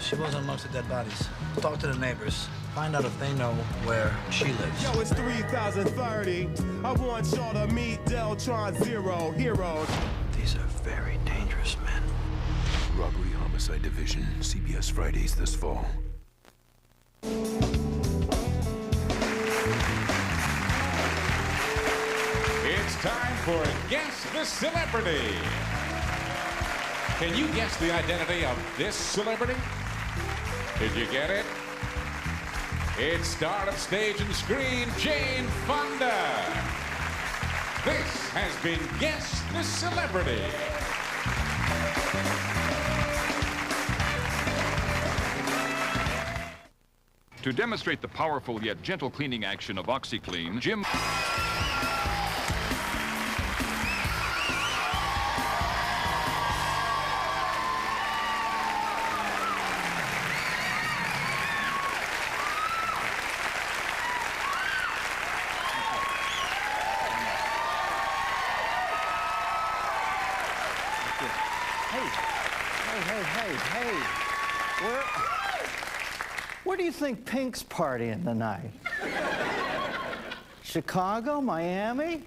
She was amongst the dead bodies. Talk to the neighbors. Find out if they know where she lives. Yo, it's 3030. I want y'all to meet Deltron Zero heroes. These are very dangerous men. Robbery Homicide Division, CBS Fridays this fall. It's time for Guess the Celebrity. Can you guess the identity of this celebrity? Did you get it? It's star of stage and screen, Jane Fonda. This has been Guess the Celebrity. To demonstrate the powerful yet gentle cleaning action of OxyClean, Jim... Hey, where do you think Pink's partying tonight? Chicago, Miami?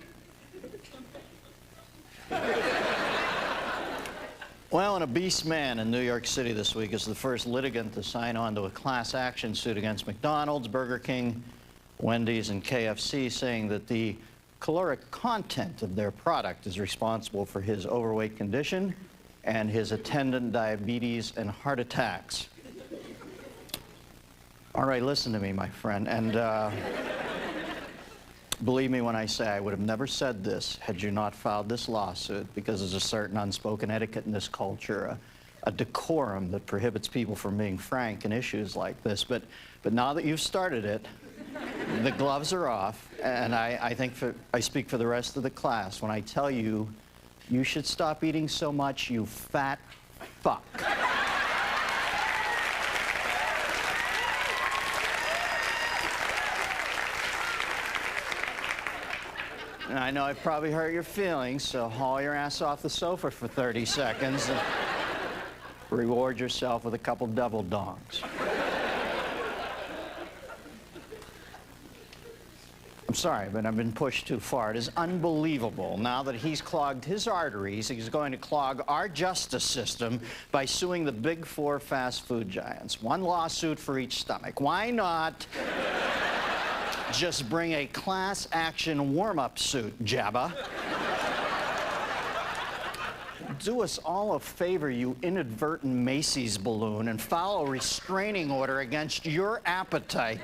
Well, an obese man in New York City this week is the first litigant to sign on to a class action suit against McDonald's, Burger King, Wendy's, and KFC, saying that the caloric content of their product is responsible for his overweight condition and his attendant diabetes and heart attacks. All right, listen to me, my friend, and believe me when I say I would have never said this had you not filed this lawsuit, because there's a certain unspoken etiquette in this culture, a decorum that prohibits people from being frank in issues like this. But now that you've started it, the gloves are off, and I think I speak for the rest of the class when I tell you, you should stop eating so much, you fat fuck. And I know I've probably hurt your feelings, so haul your ass off the sofa for 30 seconds and reward yourself with a couple double dongs. I'm sorry, but I've been pushed too far. It is unbelievable. Now that he's clogged his arteries, he's going to clog our justice system by suing the big four fast food giants. One lawsuit for each stomach. Why not just bring a class action warm-up suit, Jabba? Do us all a favor, you inadvertent Macy's balloon, and file a restraining order against your appetite.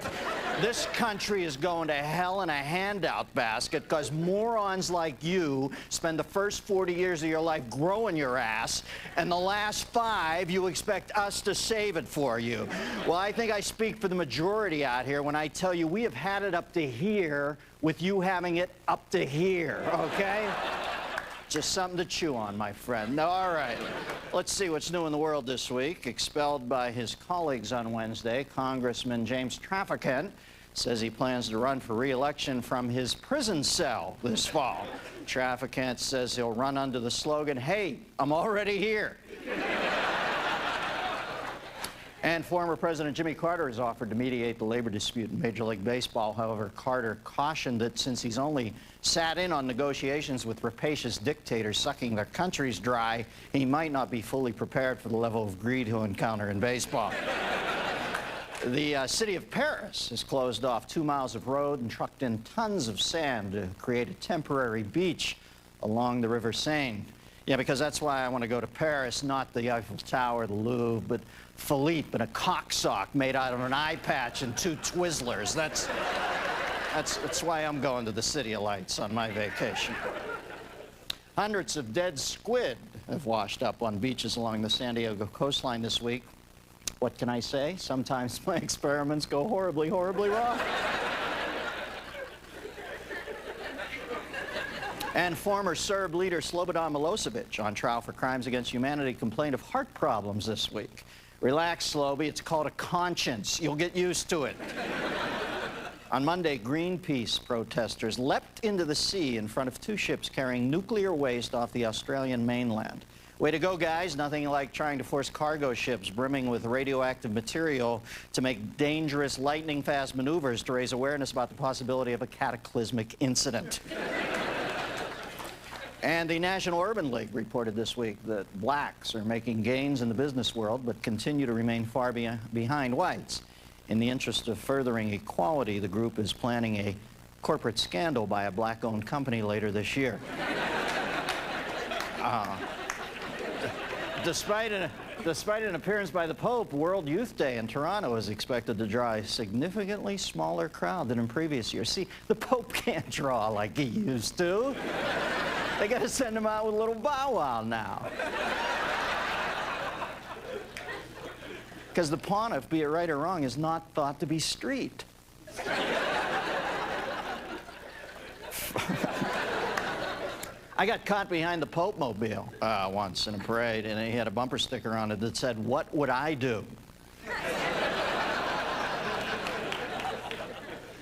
This country is going to hell in a handout basket because morons like you spend the first 40 years of your life growing your ass, and the last 5 you expect us to save it for you. Well, I think I speak for the majority out here when I tell you we have had it up to here with you having it up to here, okay? Just something to chew on, my friend. All right, let's see what's new in the world this week. Expelled by his colleagues on Wednesday, Congressman James Traficant says he plans to run for re-election from his prison cell this fall. Traficant says he'll run under the slogan, "Hey, I'm already here." And former President Jimmy Carter has offered to mediate the labor dispute in Major League Baseball. However, Carter cautioned that since he's only sat in on negotiations with rapacious dictators sucking their countries dry, he might not be fully prepared for the level of greed he'll encounter in baseball. The city of Paris has closed off 2 miles of road and trucked in tons of sand to create a temporary beach along the River Seine. Yeah, because that's why I want to go to Paris, not the Eiffel Tower, the Louvre, but Philippe and a cocksock made out of an eye patch and 2 Twizzlers. That's why I'm going to the City of Lights on my vacation. Hundreds of dead squid have washed up on beaches along the San Diego coastline this week. What can I say? Sometimes my experiments go horribly, horribly wrong. And former Serb leader Slobodan Milosevic, on trial for crimes against humanity, complained of heart problems this week. Relax, Sloby. It's called a conscience. You'll get used to it. On Monday, Greenpeace protesters leapt into the sea in front of 2 ships carrying nuclear waste off the Australian mainland. Way to go, guys. Nothing like trying to force cargo ships brimming with radioactive material to make dangerous lightning-fast maneuvers to raise awareness about the possibility of a cataclysmic incident. And the National Urban League reported this week that blacks are making gains in the business world but continue to remain far behind whites. In the interest of furthering equality, the group is planning a corporate scandal by a black-owned company later this year. Despite an appearance by the Pope, World Youth Day in Toronto is expected to draw a significantly smaller crowd than in previous years. See, the Pope can't draw like he used to. They got to send him out with a little bow wow now. Because the pontiff, be it right or wrong, is not thought to be street. I got caught behind the Pope mobile once in a parade, and he had a bumper sticker on it that said, "What would I do?"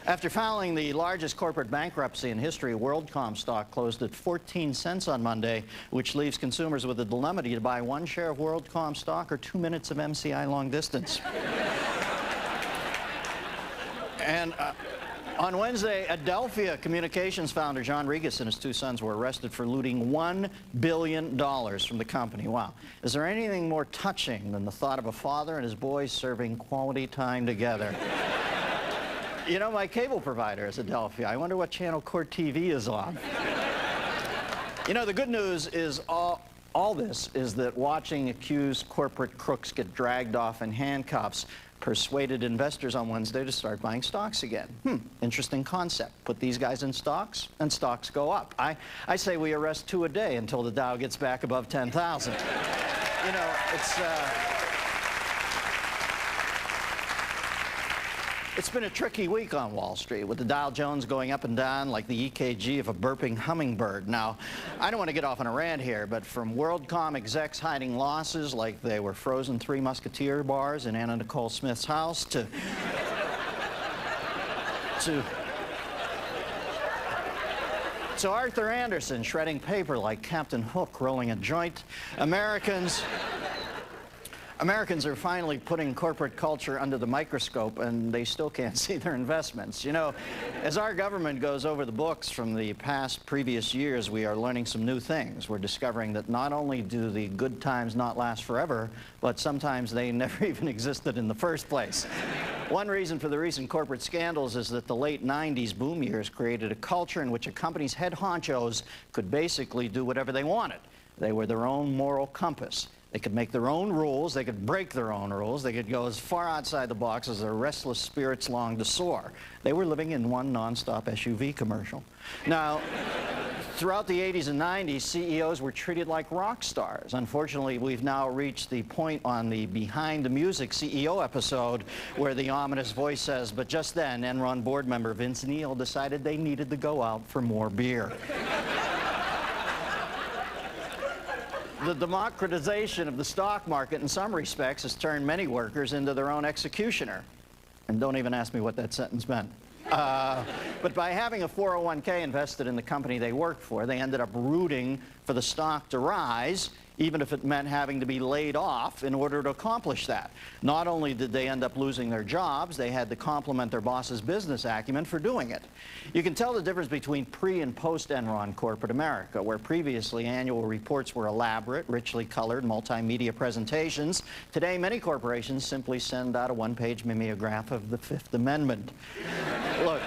After filing the largest corporate bankruptcy in history, WorldCom stock closed at 14 cents on Monday, which leaves consumers with a dilemma to buy 1 share of WorldCom stock or 2 minutes of MCI long distance. And on Wednesday, Adelphia Communications founder John Regas and his 2 sons were arrested for looting $1 billion from the company. Wow. Is there anything more touching than the thought of a father and his boys serving quality time together? You know, my cable provider is Adelphia. I wonder what channel Court TV is on. You know, the good news is all this is that watching accused corporate crooks get dragged off in handcuffs persuaded investors on Wednesday to start buying stocks again. Interesting concept. Put these guys in stocks, and stocks go up. I say we arrest 2 a day until the Dow gets back above 10,000. You know, it's been a tricky week on Wall Street, with the Dow Jones going up and down like the EKG of a burping hummingbird. Now, I don't want to get off on a rant here, but from WorldCom execs hiding losses like they were frozen Three Musketeer bars in Anna Nicole Smith's house to Arthur Anderson shredding paper like Captain Hook rolling a joint, Americans are finally putting corporate culture under the microscope, and they still can't see their investments. You know, as our government goes over the books from the previous years, we are learning some new things. We're discovering that not only do the good times not last forever, but sometimes they never even existed in the first place. One reason for the recent corporate scandals is that the late 90s boom years created a culture in which a company's head honchos could basically do whatever they wanted. They were their own moral compass. They could make their own rules, they could break their own rules, they could go as far outside the box as their restless spirits longed to soar. They were living in one non-stop SUV commercial. Now, throughout the 80s and 90s, CEOs were treated like rock stars. Unfortunately, we've now reached the point on the Behind the Music CEO episode where the ominous voice says, but just then, Enron board member Vince Neil decided they needed to go out for more beer. The democratization of the stock market in some respects has turned many workers into their own executioner. And don't even ask me what that sentence meant. But by having a 401k invested in the company they worked for, they ended up rooting for the stock to rise, even if it meant having to be laid off in order to accomplish that. Not only did they end up losing their jobs, they had to compliment their boss's business acumen for doing it. You can tell the difference between pre- and post-Enron corporate America, where previously annual reports were elaborate, richly colored, multimedia presentations. Today, many corporations simply send out a one-page mimeograph of the Fifth Amendment. Look,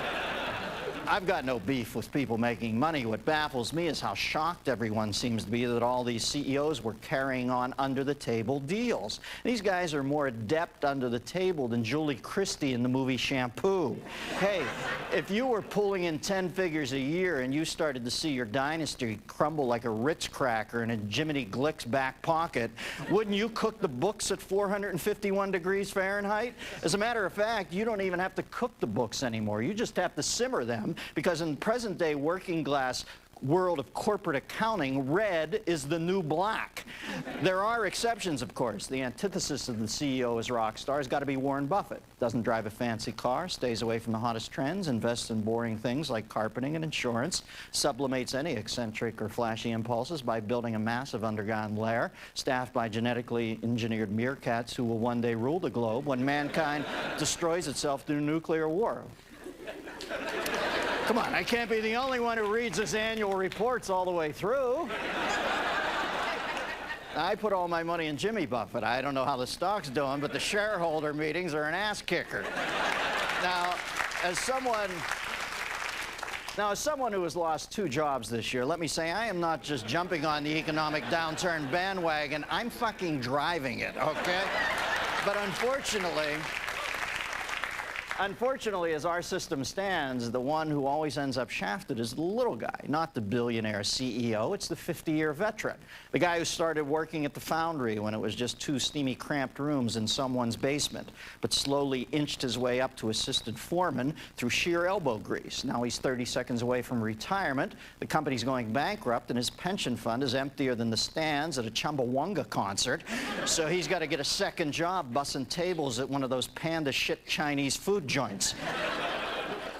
I've got no beef with people making money. What baffles me is how shocked everyone seems to be that all these CEOs were carrying on under-the-table deals. These guys are more adept under the table than Julie Christie in the movie Shampoo. Hey, if you were pulling in 10 figures a year and you started to see your dynasty crumble like a Ritz cracker in a Jiminy Glick's back pocket, wouldn't you cook the books at 451 degrees Fahrenheit? As a matter of fact, you don't even have to cook the books anymore. You just have to simmer them, because in present-day working class world of corporate accounting, red is the new black. There are exceptions, of course. The antithesis of the CEO as rock star has got to be Warren Buffett. Doesn't drive a fancy car, stays away from the hottest trends, invests in boring things like carpeting and insurance, sublimates any eccentric or flashy impulses by building a massive underground lair, staffed by genetically engineered meerkats who will one day rule the globe when mankind destroys itself through nuclear war. Come on, I can't be the only one who reads his annual reports all the way through. I put all my money in Jimmy Buffett. I don't know how the stock's doing, but the shareholder meetings are an ass kicker. Now, as someone who has lost 2 jobs this year, let me say I am not just jumping on the economic downturn bandwagon, I'm fucking driving it, okay? But unfortunately, as our system stands, the one who always ends up shafted is the little guy, not the billionaire CEO. It's the 50-year veteran, the guy who started working at the foundry when it was just 2 steamy, cramped rooms in someone's basement, but slowly inched his way up to assistant foreman through sheer elbow grease. Now he's 30 seconds away from retirement. The company's going bankrupt, and his pension fund is emptier than the stands at a Chumbawanga concert. So he's got to get a second job bussing tables at one of those panda shit Chinese food joints.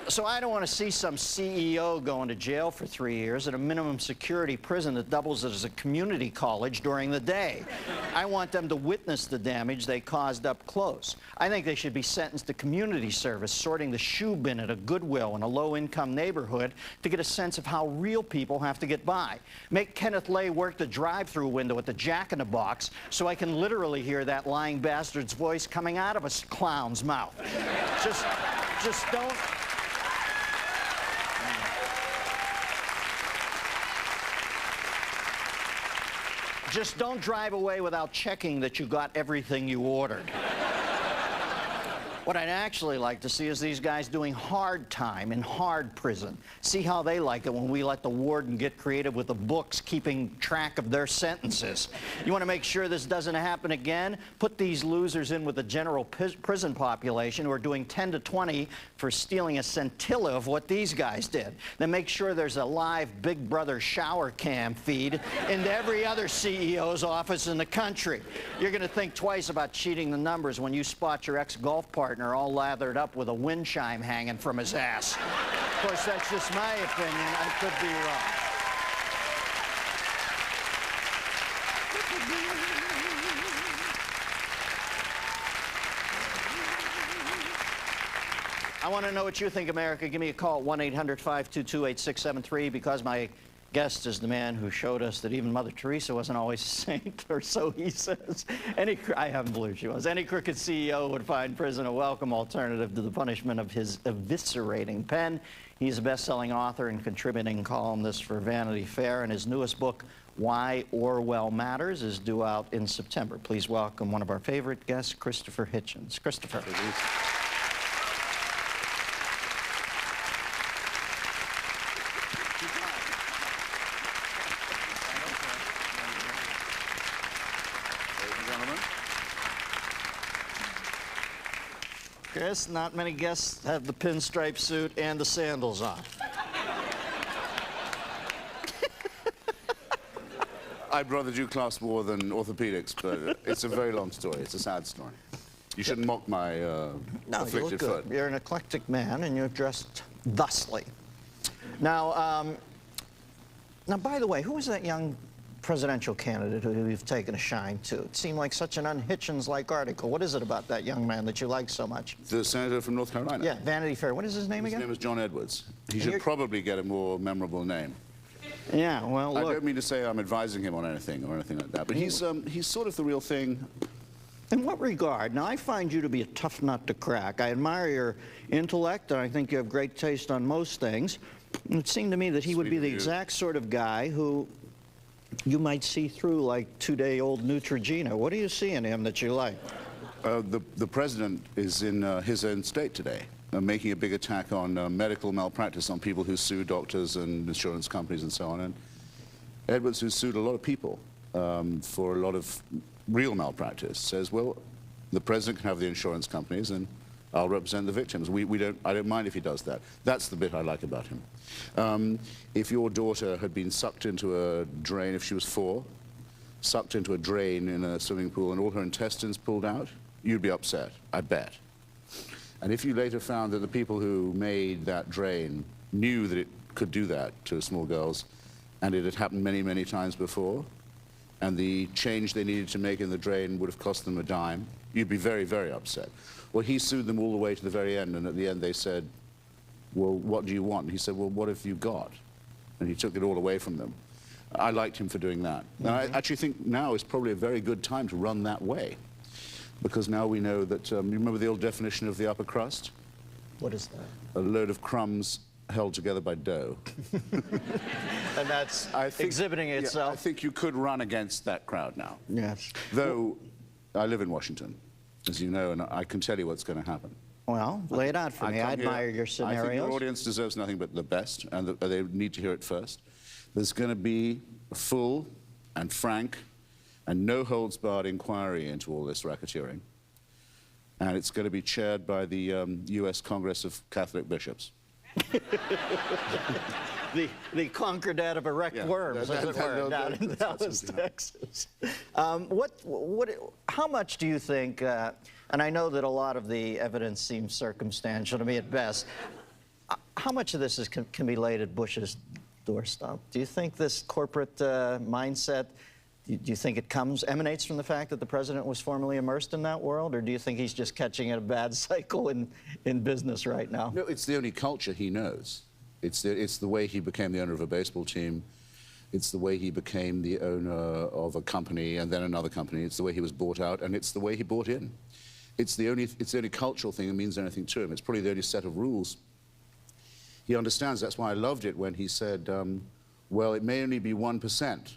So I don't want to see some CEO going to jail for 3 years at a minimum security prison that doubles as a community college during the day. I want them to witness the damage they caused up close. I think they should be sentenced to community service, sorting the shoe bin at a Goodwill in a low-income neighborhood to get a sense of how real people have to get by. Make Kenneth Lay work the drive-through window at the Jack in the Box so I can literally hear that lying bastard's voice coming out of a clown's mouth. Just don't... Just don't drive away without checking that you got everything you ordered. What I'd actually like to see is these guys doing hard time in hard prison. See how they like it when we let the warden get creative with the books keeping track of their sentences. You want to make sure this doesn't happen again? Put these losers in with the general prison population who are doing 10 to 20 for stealing a scintilla of what these guys did. Then make sure there's a live Big Brother shower cam feed into every other CEO's office in the country. You're going to think twice about cheating the numbers when you spot your ex-golf partner all lathered up with a wind chime hanging from his ass. Of course, that's just my opinion. I could be wrong. I want to know what you think, America. Give me a call at 1-800-522-8673 because my guest is the man who showed us that even Mother Teresa wasn't always a saint, or so he says. I haven't believed she was. Any crooked CEO would find prison a welcome alternative to the punishment of his eviscerating pen. He's a best-selling author and contributing columnist for Vanity Fair, and his newest book, Why Orwell Matters, is due out in September. Please welcome one of our favorite guests, Christopher Hitchens. Christopher. Chris, not many guests have the pinstripe suit and the sandals on. I'd rather do class war than orthopedics, but it's a very long story. It's a sad story. You shouldn't mock my afflicted foot. You're an eclectic man, and you're dressed thusly. Now, by the way, who was that young presidential candidate who you've taken a shine to? It seemed like such an un-Hitchens-like article. What is it about that young man that you like so much? The senator from North Carolina. Yeah, Vanity Fair. What is his name again? His name is John Edwards. He should probably get a more memorable name. Yeah, well, look. I don't mean to say I'm advising him on anything or anything like that, but he's sort of the real thing. In what regard? Now, I find you to be a tough nut to crack. I admire your intellect, and I think you have great taste on most things. And it seemed to me that he would be the exact sort of guy who you might see through like two-day-old Neutrogena. What do you see in him that you like? The president is in his own state today, making a big attack on medical malpractice, on people who sue doctors and insurance companies and so on. And Edwards, who sued a lot of people for a lot of real malpractice, says, well, the president can have the insurance companies and I'll represent the victims. I don't mind if he does that. That's the bit I like about him. If your daughter had been sucked into a drain, if she was 4, sucked into a drain in a swimming pool and all her intestines pulled out, you'd be upset, I bet. And if you later found that the people who made that drain knew that it could do that to small girls, and it had happened many, many times before, and the change they needed to make in the drain would have cost them a dime, you'd be very, very upset. Well, he sued them all the way to the very end, and at the end they said, well, what do you want? And he said, well, what have you got? And he took it all away from them. I liked him for doing that. And I actually think now is probably a very good time to run that way, because now we know that, you remember the old definition of the upper crust? What is that? A load of crumbs held together by dough. And that's exhibiting itself. Yeah, I think you could run against that crowd now. Yes. Though I live in Washington, as you know, and I can tell you what's going to happen. Well, lay it out for me. I admire your scenarios. I think your audience deserves nothing but the best, and they need to hear it first. There's going to be a full and frank and no-holds-barred inquiry into all this racketeering, and it's going to be chaired by the U.S. Congress of Catholic Bishops. the Concordat of erect worms, as it were, down in Dallas, Texas. How much do you think, and I know that a lot of the evidence seems circumstantial to me at best, how much of this can be laid at Bush's doorstep? Do you think this corporate mindset, do you think it emanates from the fact that the president was formerly immersed in that world, or do you think he's just catching a bad cycle in business right now? No, it's the only culture he knows. It's the way he became the owner of a baseball team. It's the way he became the owner of a company and then another company. It's the way he was bought out, and it's the way he bought in. It's the only cultural thing that means anything to him. It's probably the only set of rules he understands. That's why I loved it when he said, well, it may only be 1%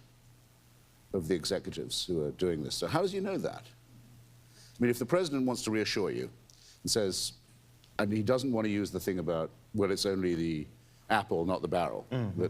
of the executives who are doing this. So how does he know that? I mean, if the president wants to reassure you and says, and he doesn't want to use the thing about, well, it's only the apple, not the barrel,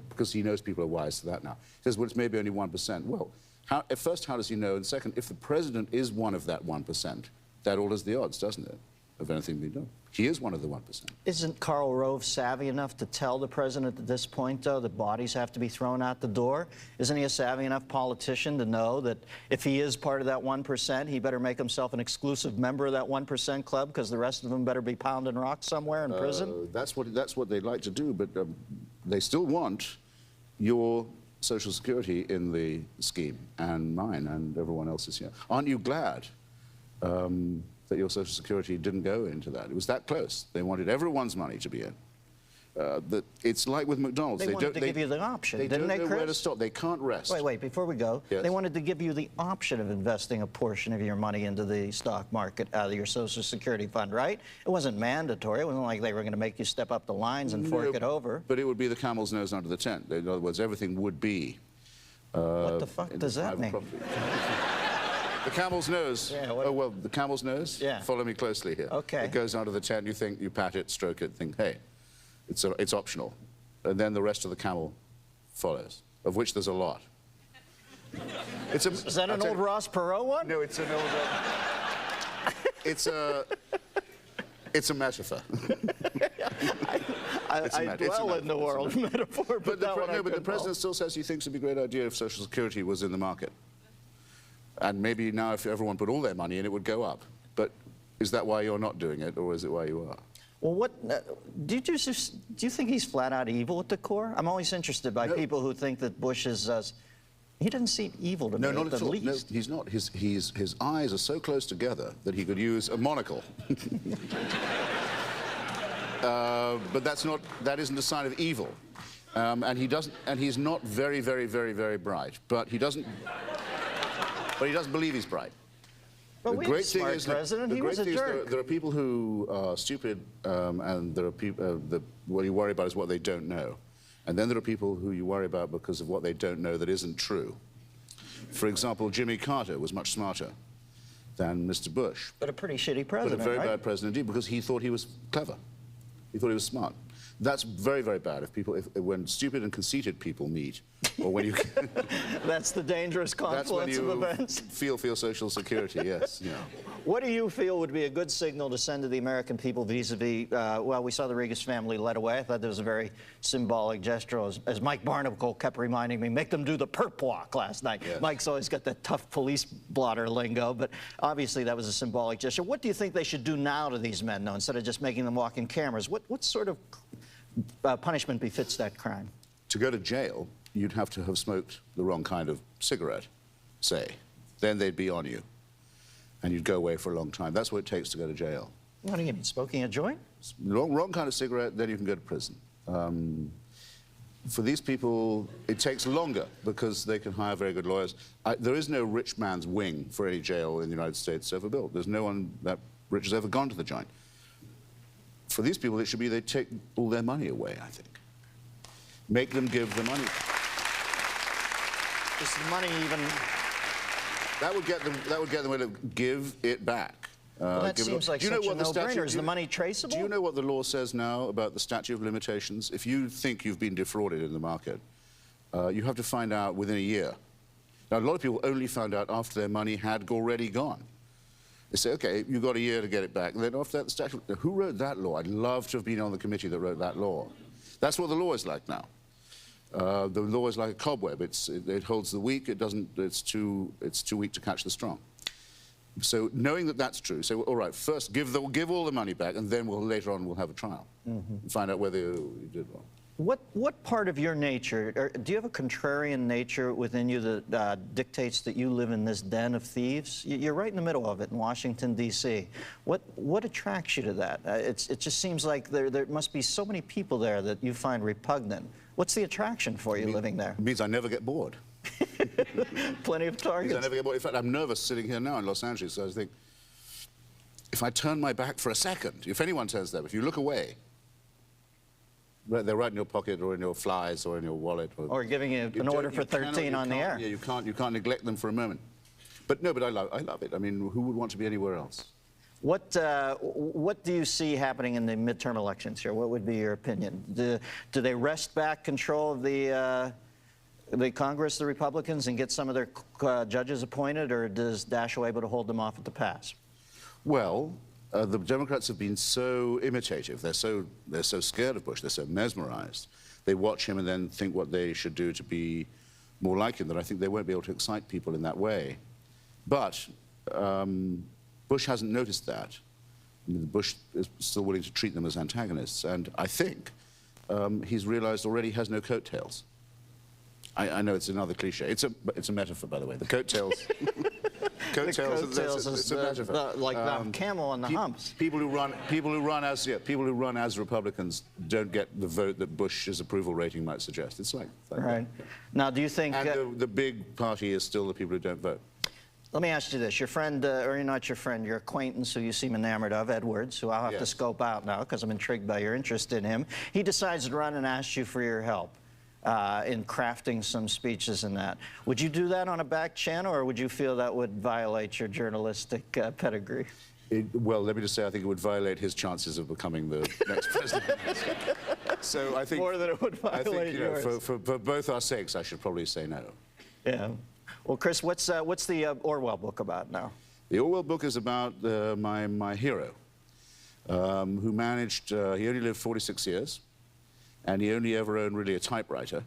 because he knows people are wise to that now. He says, well, it's maybe only 1%. Well, at first, how does he know? And second, if the president is one of that 1%, that alters the odds, doesn't it, of anything being done? He is one of the 1%. Isn't Karl Rove savvy enough to tell the president at this point, though, that bodies have to be thrown out the door? Isn't he a savvy enough politician to know that if he is part of that 1%, he better make himself an exclusive member of that 1% club, because the rest of them better be pounding rocks somewhere in prison? That's what they'd like to do, but they still want your Social Security in the scheme, and mine, and everyone else's here. Aren't you glad that your Social Security didn't go into that? It was that close. They wanted everyone's money to be in. It's like with McDonald's. They wanted to give you the option, didn't they, Chris? They don't know where to stop. They can't rest. Wait, before we go, yes. They wanted to give you the option of investing a portion of your money into the stock market out of your Social Security fund, right? It wasn't mandatory. It wasn't like they were going to make you step up the lines and fork it over. But it would be the camel's nose under the tent. In other words, everything would be what the fuck does that mean? The camel's nose. Yeah, oh, well, the camel's nose? Yeah. Follow me closely here. Okay. It goes under the tent, you pat it, stroke it, think, hey, it's optional. And then the rest of the camel follows, of which there's a lot. Is that an old Ross Perot one? No, it's an old... it's a metaphor. I dwell in the world metaphor, but the president still says he thinks it'd be a great idea if Social Security was in the market. And maybe now if everyone put all their money in, it would go up. But is that why you're not doing it, or is it why you are? Well, do you think he's flat out evil at the core? I'm always interested by people who think that Bush is... he doesn't seem evil to me, not at at all. least. No, he's not. His eyes are so close together that he could use a monocle. But that isn't a sign of evil. And he's not very, very, very, very bright. But he doesn't believe he's bright. But we have a smart president. He was a jerk. There are people who are stupid, and there are people what you worry about is what they don't know. And then there are people who you worry about because of what they don't know that isn't true. For example, Jimmy Carter was much smarter than Mr. Bush. But a pretty shitty president, But a very bad president indeed, because he thought he was clever. He thought he was smart. That's very, very bad. When stupid and conceited people meet, or when you That's the dangerous confluence of events. Feel social security. Yes. Yeah. What do you feel would be a good signal to send to the American people vis-a-vis? Well, we saw the Regis family led away. I thought that was a very symbolic gesture. As Mike Barnacle kept reminding me, make them do the perp walk last night. Yes. Mike's always got that tough police blotter lingo, but obviously that was a symbolic gesture. What do you think they should do now to these men, though, instead of just making them walk in cameras? What sort of punishment befits that crime? To go to jail, you'd have to have smoked the wrong kind of cigarette, say. Then they'd be on you, and you'd go away for a long time. That's what it takes to go to jail. What do you mean, smoking a joint? Wrong kind of cigarette, then you can go to prison. For these people, it takes longer because they can hire very good lawyers. There is no rich man's wing for any jail in the United States ever built. There's no one that rich has ever gone to the joint. For these people, it should be they take all their money away, I think. Make them give the money. Is the money even... That would get them to give it back. Well, that seems like such a no-brainer. Is the money traceable? Do you know what the law says now about the statute of limitations? If you think you've been defrauded in the market, you have to find out within a year. Now, a lot of people only found out after their money had already gone. They say, okay, you've got a year to get it back. And then after that, the statute... Who wrote that law? I'd love to have been on the committee that wrote that law. That's what the law is like now. The law is like a cobweb. It holds the weak. It's too weak to catch the strong. So knowing that that's true, say, well, all right, first give all the money back, and then later on we'll have a trial and find out whether you did wrong. What part of your nature, or do you have a contrarian nature within you that dictates that you live in this den of thieves? You're right in the middle of it in Washington, D.C. What attracts you to that? It just seems like there must be so many people there that you find repugnant. What's the attraction for you living there? It means I never get bored. Plenty of targets. I never get bored. In fact, I'm nervous sitting here now in Los Angeles, so I think, if I turn my back for a second, if anyone turns that, if you look away, they're right in your pocket or in your flies or in your wallet. Or giving you an order for 13 on the air. Yeah, you can't neglect them for a moment. But no, but I love it. I mean, who would want to be anywhere else? What do you see happening in the midterm elections here? What would be your opinion? Do they wrest back control of the Congress, the Republicans, and get some of their judges appointed, or does Daschle able to hold them off at the pass? Well, the Democrats have been so imitative. They're so scared of Bush. They're so mesmerized. They watch him and then think what they should do to be more like him, that I think they won't be able to excite people in that way. But Bush hasn't noticed that. I mean, Bush is still willing to treat them as antagonists, and I think he's realized already he has no coattails. I know it's another cliche. It's a metaphor, by the way. The coattails. Coattails it's a metaphor. Like the camel on the humps. People who run as Republicans don't get the vote that Bush's approval rating might suggest. It's like right. Now, do you think? And the big party is still the people who don't vote. Let me ask you this. Your friend, or you're not your friend, your acquaintance who you seem enamored of, Edwards, who I'll have to scope out now because I'm intrigued by your interest in him. He decides to run and asks you for your help in crafting some speeches and that. Would you do that on a back channel, or would you feel that would violate your journalistic pedigree? Well, let me just say, I think it would violate his chances of becoming the next president. So I think... More than it would violate yours. For both our sakes, I should probably say no. Yeah. Well, Chris, what's the Orwell book about now? The Orwell book is about my hero, who managed, he only lived 46 years, and he only ever owned really a typewriter,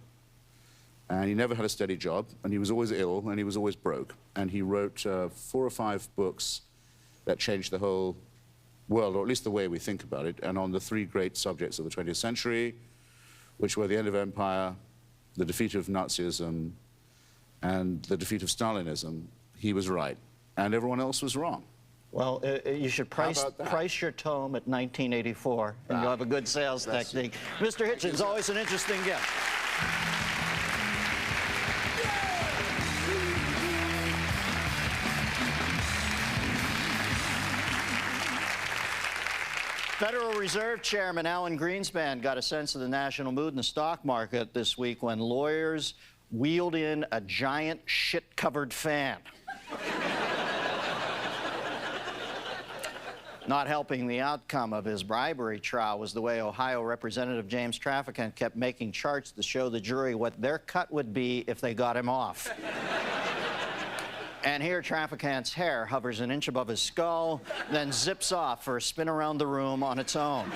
and he never had a steady job, and he was always ill, and he was always broke, and he wrote 4 or 5 books that changed the whole world, or at least the way we think about it, and on the 3 great subjects of the 20th century, which were the end of empire, the defeat of Nazism, and the defeat of Stalinism. He was right, and everyone else was wrong. Well, you should price your tome at $19.84, and you'll have a good sales technique. Mr. Hitchens, always an interesting guest. Federal Reserve Chairman Alan Greenspan got a sense of the national mood in the stock market this week when lawyers wheeled in a giant shit-covered fan. Not helping the outcome of his bribery trial was the way Ohio Representative James Traficant kept making charts to show the jury what their cut would be if they got him off. And here Traficant's hair hovers an inch above his skull, then zips off for a spin around the room on its own.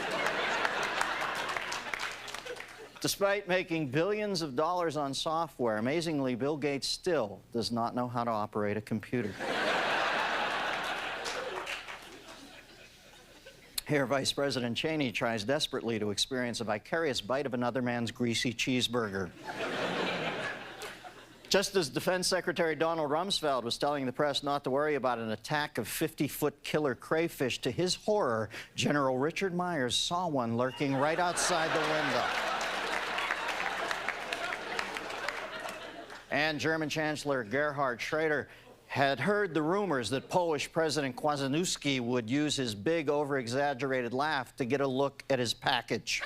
Despite making billions of dollars on software, amazingly, Bill Gates still does not know how to operate a computer. Here, Vice President Cheney tries desperately to experience a vicarious bite of another man's greasy cheeseburger. Just as Defense Secretary Donald Rumsfeld was telling the press not to worry about an attack of 50-foot killer crayfish, to his horror, General Richard Myers saw one lurking right outside the window. And German Chancellor Gerhard Schroeder had heard the rumors that Polish President Kwasniewski would use his big, over-exaggerated laugh to get a look at his package.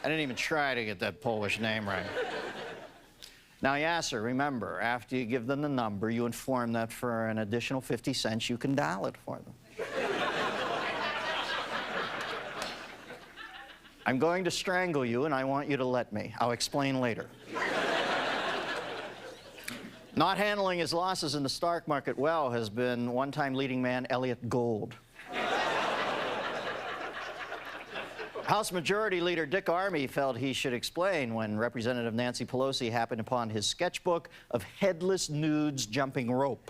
I didn't even try to get that Polish name right. Now, Yasser, remember, after you give them the number, you inform that for an additional 50 cents, you can dial it for them. I'm going to strangle you, and I want you to let me. I'll explain later. Not handling his losses in the stock market well has been one-time leading man Elliott Gould. House Majority Leader Dick Armey felt he should explain when Representative Nancy Pelosi happened upon his sketchbook of headless nudes jumping rope.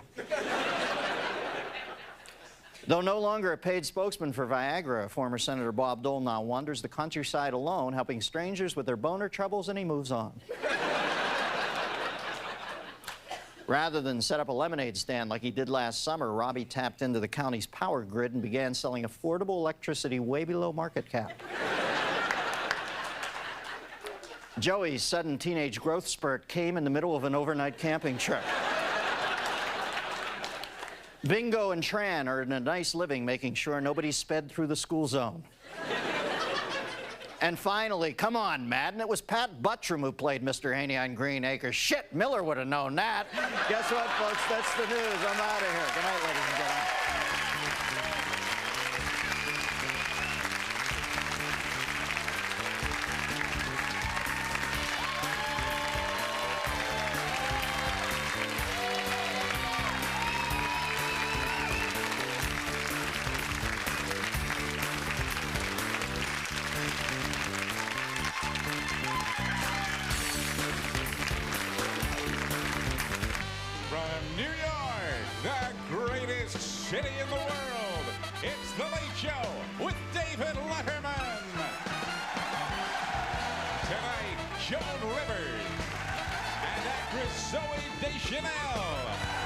Though no longer a paid spokesman for Viagra, former Senator Bob Dole now wanders the countryside alone, helping strangers with their boner troubles, and he moves on. Rather than set up a lemonade stand like he did last summer, Robbie tapped into the county's power grid and began selling affordable electricity way below market cap. Joey's sudden teenage growth spurt came in the middle of an overnight camping trip. Bingo and Tran earned a nice living making sure nobody sped through the school zone. And finally, come on, Madden, it was Pat Buttram who played Mr. Haney on Green Acres. Shit, Miller would have known that. Guess what, folks? That's the news. I'm out of here. Good night, ladies and gentlemen. From New York, the greatest city in the world, it's The Late Show with David Letterman. Tonight, Joan Rivers and actress Zooey Deschanel.